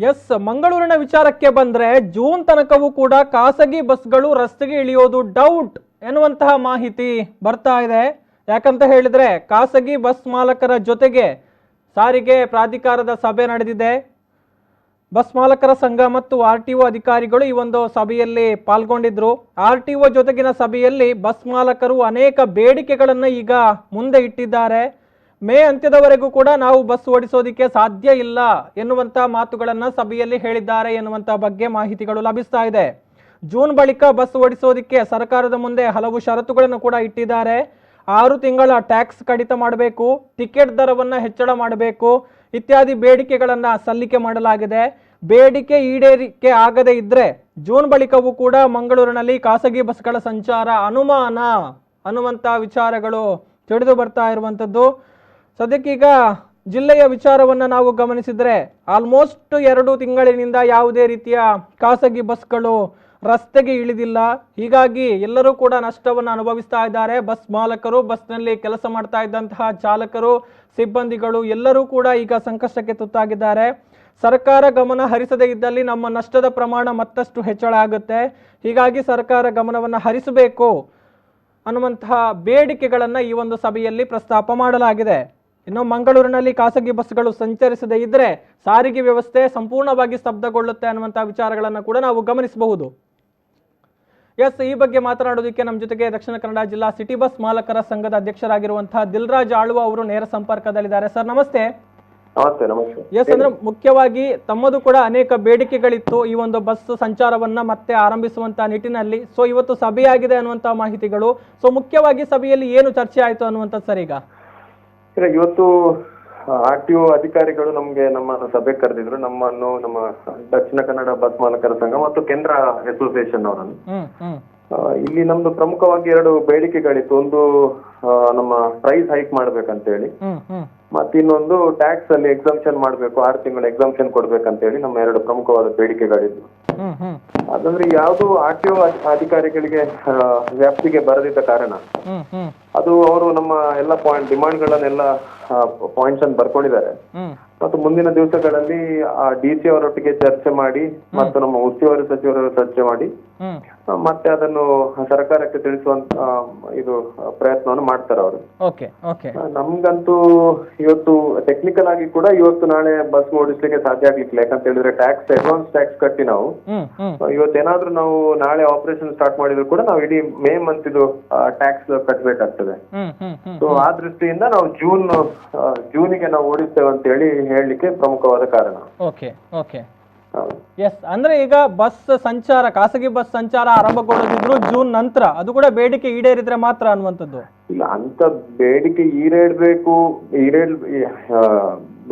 S, ಮಂಗಳೂರಿನ ವಿಚಾರಕ್ಕೆ ಬಂದ್ರೆ ಜೂನ್ ತನಕವೂ ಕೂಡ ಖಾಸಗಿ ಬಸ್ಗಳು ರಸ್ತೆಗೆ ಇಳಿಯೋದು ಡೌಟ್ ಎನ್ನುವಂತಹ ಮಾಹಿತಿ ಬರ್ತಾ ಇದೆ. ಯಾಕಂತ ಹೇಳಿದ್ರೆ ಖಾಸಗಿ ಬಸ್ ಮಾಲಕರ ಜೊತೆಗೆ ಸಾರಿಗೆ ಪ್ರಾಧಿಕಾರದ ಸಭೆ ನಡೆದಿದೆ. ಬಸ್ ಮಾಲಕರ ಸಂಘ ಮತ್ತು RTO ಅಧಿಕಾರಿಗಳು ಈ ಒಂದು ಸಭೆಯಲ್ಲಿ ಪಾಲ್ಗೊಂಡಿದ್ರು. RTO ಜೊತೆಗಿನ ಸಭೆಯಲ್ಲಿ ಬಸ್ ಮಾಲಕರು ಅನೇಕ ಬೇಡಿಕೆಗಳನ್ನು ಈಗ ಮುಂದೆ ಇಟ್ಟಿದ್ದಾರೆ. ಮೇ ಅಂತ್ಯದವರೆಗೂ ಕೂಡ ನಾವು ಬಸ್ ಓಡಿಸೋದಿಕ್ಕೆ ಸಾಧ್ಯ ಇಲ್ಲ ಎನ್ನುವಂತ ಮಾತುಗಳನ್ನು ಸಭೆಯಲ್ಲಿ ಹೇಳಿದ್ದಾರೆ ಎನ್ನುವಂತ ಬಗ್ಗೆ ಮಾಹಿತಿಗಳು ಲಭಿಸ್ತಾ ಇದೆ. ಜೂನ್ ಬಳಿಕ ಬಸ್ ಓಡಿಸೋದಿಕ್ಕೆ ಸರ್ಕಾರದ ಮುಂದೆ ಹಲವು ಷರತ್ತುಗಳನ್ನು ಕೂಡ ಇಟ್ಟಿದ್ದಾರೆ. 6 ತಿಂಗಳ ಟ್ಯಾಕ್ಸ್ ಕಡಿತ ಮಾಡಬೇಕು, ಟಿಕೆಟ್ ದರವನ್ನು ಹೆಚ್ಚಳ ಮಾಡಬೇಕು ಇತ್ಯಾದಿ ಬೇಡಿಕೆಗಳನ್ನು ಸಲ್ಲಿಕೆ ಮಾಡಲಾಗಿದೆ. ಬೇಡಿಕೆ ಈಡೇರಿಕೆ ಆಗದೇ ಇದ್ರೆ ಜೂನ್ ಬಳಿಕವೂ ಕೂಡ ಮಂಗಳೂರಿನಲ್ಲಿ ಖಾಸಗಿ ಬಸ್ಗಳ ಸಂಚಾರ ಅನುಮಾನ ಅನ್ನುವಂಥ ವಿಚಾರಗಳು ತಿಳಿದು ಬರ್ತಾ ಇರುವಂಥದ್ದು. ಸದ್ಯಕ್ಕೀಗ ಜಿಲ್ಲೆಯ ವಿಚಾರವನ್ನು ನಾವು ಗಮನಿಸಿದರೆ ಆಲ್ಮೋಸ್ಟ್ 2 ತಿಂಗಳಿನಿಂದ ಯಾವುದೇ ರೀತಿಯ ಖಾಸಗಿ ಬಸ್ಗಳು ರಸ್ತೆಗೆ ಇಳಿದಿಲ್ಲ. ಹೀಗಾಗಿ ಎಲ್ಲರೂ ಕೂಡ ನಷ್ಟವನ್ನು ಅನುಭವಿಸ್ತಾ ಇದ್ದಾರೆ. ಬಸ್ ಮಾಲಕರು, ಬಸ್ನಲ್ಲಿ ಕೆಲಸ ಮಾಡ್ತಾ ಇದ್ದಂತಹ ಚಾಲಕರು, ಸಿಬ್ಬಂದಿಗಳು ಎಲ್ಲರೂ ಕೂಡ ಈಗ ಸಂಕಷ್ಟಕ್ಕೆ ತುತ್ತಾಗಿದ್ದಾರೆ. ಸರ್ಕಾರ ಗಮನ ಹರಿಸದೇ ಇದ್ದಲ್ಲಿ ನಮ್ಮ ನಷ್ಟದ ಪ್ರಮಾಣ ಮತ್ತಷ್ಟು ಹೆಚ್ಚಳ ಆಗುತ್ತೆ. ಹೀಗಾಗಿ ಸರ್ಕಾರ ಗಮನವನ್ನು ಹರಿಸಬೇಕು ಅನ್ನುವಂತಹ ಬೇಡಿಕೆಗಳನ್ನು ಈ ಒಂದು ಸಭೆಯಲ್ಲಿ ಪ್ರಸ್ತಾಪ ಮಾಡಲಾಗಿದೆ. ಇನ್ನು ಮಂಗಳೂರಿನಲ್ಲಿ ಖಾಸಗಿ ಬಸ್ಗಳು ಸಂಚರಿಸದೇ ಇದ್ರೆ ಸಾರಿಗೆ ವ್ಯವಸ್ಥೆ ಸಂಪೂರ್ಣವಾಗಿ ಸ್ತಬ್ಧಗೊಳ್ಳುತ್ತೆ ಅನ್ನುವಂಥ ವಿಚಾರಗಳನ್ನು ಕೂಡ ನಾವು ಗಮನಿಸಬಹುದು. ಎಸ್, ಈ ಬಗ್ಗೆ ಮಾತನಾಡೋದಕ್ಕೆ ನಮ್ಮ ಜೊತೆಗೆ ದಕ್ಷಿಣ ಕನ್ನಡ ಜಿಲ್ಲಾ ಸಿಟಿ ಬಸ್ ಮಾಲಕರ ಸಂಘದ ಅಧ್ಯಕ್ಷರಾಗಿರುವಂತಹ ದಿಲ್ರಾಜ್ ಆಳ್ವ ಅವರು ನೇರ ಸಂಪರ್ಕದಲ್ಲಿದ್ದಾರೆ. ಸರ್ ನಮಸ್ತೆ. ನಮಸ್ತೆ. ನಮಸ್ತೆ. ಎಸ್, ಅಂದ್ರೆ ಮುಖ್ಯವಾಗಿ ತಮ್ಮದು ಕೂಡ ಅನೇಕ ಬೇಡಿಕೆಗಳಿತ್ತು ಈ ಒಂದು ಬಸ್ ಸಂಚಾರವನ್ನ ಮತ್ತೆ ಆರಂಭಿಸುವಂತ ನಿಟ್ಟಿನಲ್ಲಿ. ಸೊ ಇವತ್ತು ಸಭೆಯಾಗಿದೆ ಅನ್ನುವಂತ ಮಾಹಿತಿಗಳು. ಸೊ ಮುಖ್ಯವಾಗಿ ಸಭೆಯಲ್ಲಿ ಏನು ಚರ್ಚೆ ಆಯ್ತು ಅನ್ನುವಂಥದ್ದು ಸರ್? ಈಗ ಇವತ್ತು RTO ಅಧಿಕಾರಿಗಳು ನಮ್ಮ ಸಭೆ ಕರೆದಿದ್ರು. ನಮ್ಮ ದಕ್ಷಿಣ ಕನ್ನಡ ಬಸ್ ಮಾಲಕರ ಸಂಘ ಮತ್ತು ಕೇಂದ್ರ ಅಸೋಸಿಯೇಷನ್ ಅವರನ್ನು. ಇಲ್ಲಿ ನಮ್ದು ಪ್ರಮುಖವಾಗಿ 2 ಬೇಡಿಕೆಗಳಿತ್ತು. ಒಂದು ನಮ್ಮ ಪ್ರೈಸ್ ಹೈಕ್ ಮಾಡ್ಬೇಕಂತ ಹೇಳಿ, ಮತ್ತೆ ಇನ್ನೊಂದು ಟ್ಯಾಕ್ಸ್ ಅಲ್ಲಿ ಎಕ್ಸಾಮ್ಷನ್ ಮಾಡ್ಬೇಕು, 6 ತಿಂಗಳ ಎಕ್ಸಾಮ್ಷನ್ ಕೊಡ್ಬೇಕಂತ ಹೇಳಿ ನಮ್ಮ 2 ಪ್ರಮುಖವಾದ ಬೇಡಿಕೆಗಳಿದ್ವು. ಅದಂದ್ರೆ ಯಾವುದು RTO ಅಧಿಕಾರಿಗಳಿಗೆ ವ್ಯಾಪ್ತಿಗೆ ಬರದಿದ್ದ ಕಾರಣ ಅದು ಅವರು ನಮ್ಮ ಎಲ್ಲ ಡಿಮಾಂಡ್ಗಳನ್ನೆಲ್ಲ ಪಾಯಿಂಟ್ಸ್ ಅನ್ನು ಬರ್ಕೊಂಡಿದ್ದಾರೆ. ಮತ್ತು ಮುಂದಿನ ದಿವಸಗಳಲ್ಲಿ DC ಅವರೊಟ್ಟಿಗೆ ಚರ್ಚೆ ಮಾಡಿ ಮತ್ತು ನಮ್ಮ ಉಸ್ತುವಾರಿ ಸಚಿವರು ಚರ್ಚೆ ಮಾಡಿ ಮತ್ತೆ ಅದನ್ನು ಸರ್ಕಾರಕ್ಕೆ ತಿಳಿಸುವಂತ ಇದು ಪ್ರಯತ್ನವನ್ನು ಮಾಡ್ತಾರೆ ಅವರು. ನಮ್ಗಂತೂ ಇವತ್ತು ಟೆಕ್ನಿಕಲ್ ಆಗಿ ಕೂಡ ಇವತ್ತು ನಾಳೆ ಬಸ್ ಓಡಿಸ್ಲಿಕ್ಕೆ ಸಾಧ್ಯ ಆಗ್ಲಿಕ್ಕಿಲ್ಲ. ಯಾಕಂತ ಹೇಳಿದ್ರೆ ಅಡ್ವಾನ್ಸ್ ಟ್ಯಾಕ್ಸ್ ಕಟ್ಟಿ ನಾವು ಇವತ್ತೇನಾದ್ರೂ ನಾವು ನಾಳೆ ಆಪರೇಷನ್ ಸ್ಟಾರ್ಟ್ ಮಾಡಿದ್ರು ಕೂಡ ನಾವು ಇಡೀ ಮೇ ಮಂತ್ ಇದು ಟ್ಯಾಕ್ಸ್ ಕಟ್ಬೇಕಾಗ್ತದೆ. ಸೊ ಆ ದೃಷ್ಟಿಯಿಂದ ನಾವು ಜೂನಿಗೆ ನಾವು ಓಡಿಸ್ತೇವೆ ಅಂತ ಹೇಳಿ ಹೇಳಲಿಕ್ಕೆ ಪ್ರಮುಖವಾದ ಕಾರಣ. ಎಸ್, ಅಂದ್ರೆ ಈಗ ಬಸ್ ಸಂಚಾರ, ಖಾಸಗಿ ಬಸ್ ಸಂಚಾರ ಆರಂಭಗೊಳ್ಳದಿದ್ರು ಜೂನ್ ನಂತರ, ಅದು ಕೂಡ ಬೇಡಿಕೆ ಈಡೇರಿದ್ರೆ ಮಾತ್ರ ಅನ್ನುವಂಥದ್ದು. ಇಲ್ಲ, ಅಂತ ಬೇಡಿಕೆ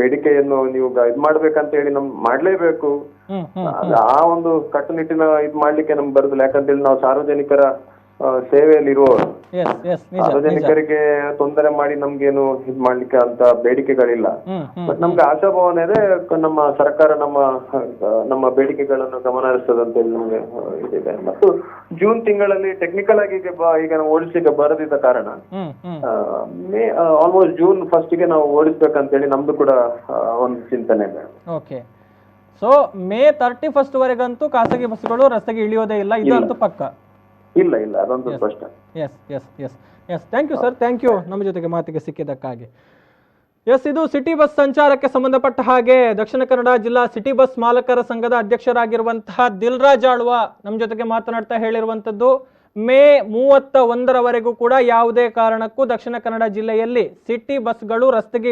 ಬೇಡಿಕೆಯನ್ನು ನೀವು ಇದ್ ಮಾಡ್ಬೇಕಂತ ಹೇಳಿ ನಮ್ ಮಾಡ್ಲೇಬೇಕು. ಆ ಒಂದು ಕಟ್ಟುನಿಟ್ಟಿನ ಇದ್ ಮಾಡ್ಲಿಕ್ಕೆ ನಮ್ಗೆ ಬರುದಿಲ್ಲ. ಯಾಕಂತೇಳಿ ನಾವು ಸಾರ್ವಜನಿಕರ ಸೇವೆಯಲ್ಲಿ ಇರುವವರು. ಸಾರ್ವಜನಿಕರಿಗೆ ತೊಂದರೆ ಮಾಡಿ ನಮ್ಗೇನು ಇದ್ ಮಾಡ್ಲಿಕ್ಕೆ ಅಂತ ಬೇಡಿಕೆಗಳಿಲ್ಲ. ಬಟ್ ನಮ್ಗೆ ಆಶಾಭಾವನೆ ಇದೆ, ನಮ್ಮ ಸರ್ಕಾರ ನಮ್ಮ ಬೇಡಿಕೆಗಳನ್ನು ಗಮನ ಹರಿಸ್ತದೆ ಅಂತ ಹೇಳಿ ನಮ್ಗೆ ಇದಿದೆ. ಮತ್ತು ಜೂನ್ ತಿಂಗಳಲ್ಲಿ ಟೆಕ್ನಿಕಲ್ ಆಗಿ ಈಗ ನಾವು ಓಡಿಸ್ಲಿಕ್ಕೆ ಬರದಿದ್ದ ಕಾರಣ ಆಲ್ಮೋಸ್ಟ್ ಜೂನ್ 1st ಗೆ ನಾವು ಓಡಿಸ್ಬೇಕಂತ ಹೇಳಿ ನಮ್ದು ಕೂಡ ಒಂದು ಚಿಂತನೆ ಇದೆ. ಸೊ ಮೇ 31st ವರೆಗಂತೂ ಖಾಸಗಿ ಬಸ್ಗಳು ರಸ್ತೆಗೆ ಇಳಿಯೋದೇ ಇಲ್ಲ, ಇದಂತೂ ಪಕ್ಕ. ಇಲ್ಲ, ಅದೊಂದು ಸ್ಪಷ್ಟ. Yes, thank you sir, thank you ನಮ್ಮ ಜೊತೆಗೆ ಮಾತಿಗೆ ಸಿಕ್ಕಿದ್ದಕ್ಕಾಗಿ. ಎಸ್, ಇದು ಸಿಟಿ ಬಸ್ ಸಂಚಾರಕ್ಕೆ ಸಂಬಂಧಪಟ್ಟ ಹಾಗೆ ದಕ್ಷಿಣ ಕನ್ನಡ ಜಿಲ್ಲಾ ಸಿಟಿ ಬಸ್ ಮಾಲಕರ ಸಂಘದ ಅಧ್ಯಕ್ಷರಾಗಿರುವಂತಹ ದಿಲ್ರಾಜ್ ಆಳ್ವ ನಮ್ಮ ಜೊತೆಗೆ ಮಾತನಾಡ್ತಾ ಹೇಳಿರುವಂಥದ್ದು. ಮೇ 31ರವರೆಗೂ ಕೂಡ ಯಾವುದೇ ಕಾರಣಕ್ಕೂ ದಕ್ಷಿಣ ಕನ್ನಡ ಜಿಲ್ಲೆಯಲ್ಲಿ ಸಿಟಿ ಬಸ್ಗಳು ರಸ್ತೆಗೆ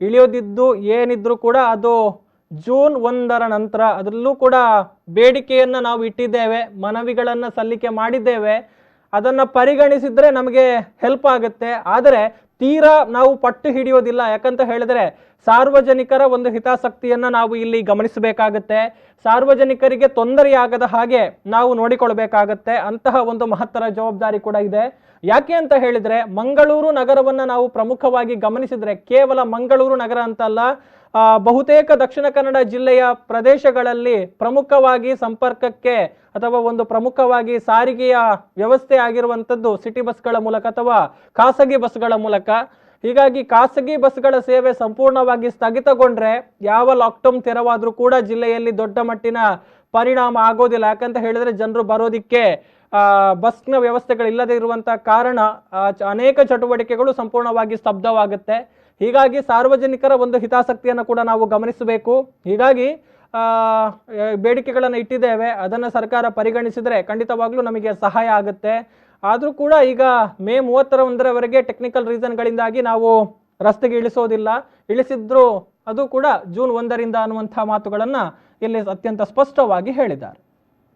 ಇಳಿಯೋದಿದ್ದು ಏನಿದ್ರು ಕೂಡ ಅದು ಜೂನ್ 1ರ ನಂತರ. ಅದರಲ್ಲೂ ಕೂಡ ಬೇಡಿಕೆಯನ್ನು ನಾವು ಇಟ್ಟಿದ್ದೇವೆ, ಮನವಿಗಳನ್ನು ಸಲ್ಲಿಕೆ ಮಾಡಿದ್ದೇವೆ. ಅದನ್ನು ಪರಿಗಣಿಸಿದ್ರೆ ನಮಗೆ ಹೆಲ್ಪ್ ಆಗುತ್ತೆ. ಆದರೆ ತೀರಾ ನಾವು ಪಟ್ಟು ಹಿಡಿಯೋದಿಲ್ಲ. ಯಾಕಂತ ಹೇಳಿದ್ರೆ ಸಾರ್ವಜನಿಕರ ಒಂದು ಹಿತಾಸಕ್ತಿಯನ್ನು ನಾವು ಇಲ್ಲಿ ಗಮನಿಸಬೇಕಾಗತ್ತೆ. ಸಾರ್ವಜನಿಕರಿಗೆ ತೊಂದರೆಯಾಗದ ಹಾಗೆ ನಾವು ನೋಡಿಕೊಳ್ಬೇಕಾಗತ್ತೆ. ಅಂತಹ ಒಂದು ಮಹತ್ತರ ಜವಾಬ್ದಾರಿ ಕೂಡ ಇದೆ. ಯಾಕೆ ಅಂತ ಹೇಳಿದ್ರೆ ಮಂಗಳೂರು ನಗರವನ್ನು ನಾವು ಪ್ರಮುಖವಾಗಿ ಗಮನಿಸಿದ್ರೆ ಕೇವಲ ಮಂಗಳೂರು ನಗರ ಅಂತಲ್ಲ, ಬಹುತೇಕ ದಕ್ಷಿಣ ಕನ್ನಡ ಜಿಲ್ಲೆಯ ಪ್ರದೇಶಗಳಲ್ಲಿ ಪ್ರಮುಖವಾಗಿ ಸಂಪರ್ಕಕ್ಕೆ ಅಥವಾ ಒಂದು ಪ್ರಮುಖವಾಗಿ ಸಾರಿಗೆಯ ವ್ಯವಸ್ಥೆ ಆಗಿರುವಂಥದ್ದು ಸಿಟಿ ಬಸ್ಗಳ ಮೂಲಕ ಅಥವಾ ಖಾಸಗಿ ಬಸ್ಗಳ ಮೂಲಕ. ಹೀಗಾಗಿ ಖಾಸಗಿ ಬಸ್ಗಳ ಸೇವೆ ಸಂಪೂರ್ಣವಾಗಿ ಸ್ಥಗಿತಗೊಂಡ್ರೆ ಯಾವ ಲಾಕ್ಡೌನ್ ತೆರವಾದ್ರೂ ಕೂಡ ಜಿಲ್ಲೆಯಲ್ಲಿ ದೊಡ್ಡ ಮಟ್ಟಿನ ಪರಿಣಾಮ ಆಗೋದಿಲ್ಲ. ಯಾಕಂತ ಹೇಳಿದ್ರೆ ಜನರು ಬರೋದಿಕ್ಕೆ ಬಸ್ನ ವ್ಯವಸ್ಥೆಗಳಿಲ್ಲದೆ ಇರುವಂತಹ ಕಾರಣ ಅನೇಕ ಚಟುವಟಿಕೆಗಳು ಸಂಪೂರ್ಣವಾಗಿ ಸ್ತಬ್ಧವಾಗುತ್ತೆ. ಹೀಗಾಗಿ ಸಾರ್ವಜನಿಕರ ಒಂದು ಹಿತಾಸಕ್ತಿಯನ್ನು ಕೂಡ ನಾವು ಗಮನಿಸಬೇಕು. ಹೀಗಾಗಿ ಬೇಡಿಕೆಗಳನ್ನು ಇಟ್ಟಿದ್ದೇವೆ, ಅದನ್ನು ಸರ್ಕಾರ ಪರಿಗಣಿಸಿದರೆ ಖಂಡಿತವಾಗ್ಲೂ ನಮಗೆ ಸಹಾಯ ಆಗುತ್ತೆ. ಆದರೂ ಕೂಡ ಈಗ ಮೇ 31ರವರೆಗೆ ಟೆಕ್ನಿಕಲ್ ರೀಸನ್ಗಳಿಂದಾಗಿ ನಾವು ರಸ್ತೆಗೆ ಇಳಿಸೋದಿಲ್ಲ, ಇಳಿಸಿದ್ರು ಅದು ಕೂಡ ಜೂನ್ 1ರಿಂದ ಅನ್ನುವಂಥ ಮಾತುಗಳನ್ನು ಇಲ್ಲಿ ಅತ್ಯಂತ ಸ್ಪಷ್ಟವಾಗಿ ಹೇಳಿದ್ದಾರೆ.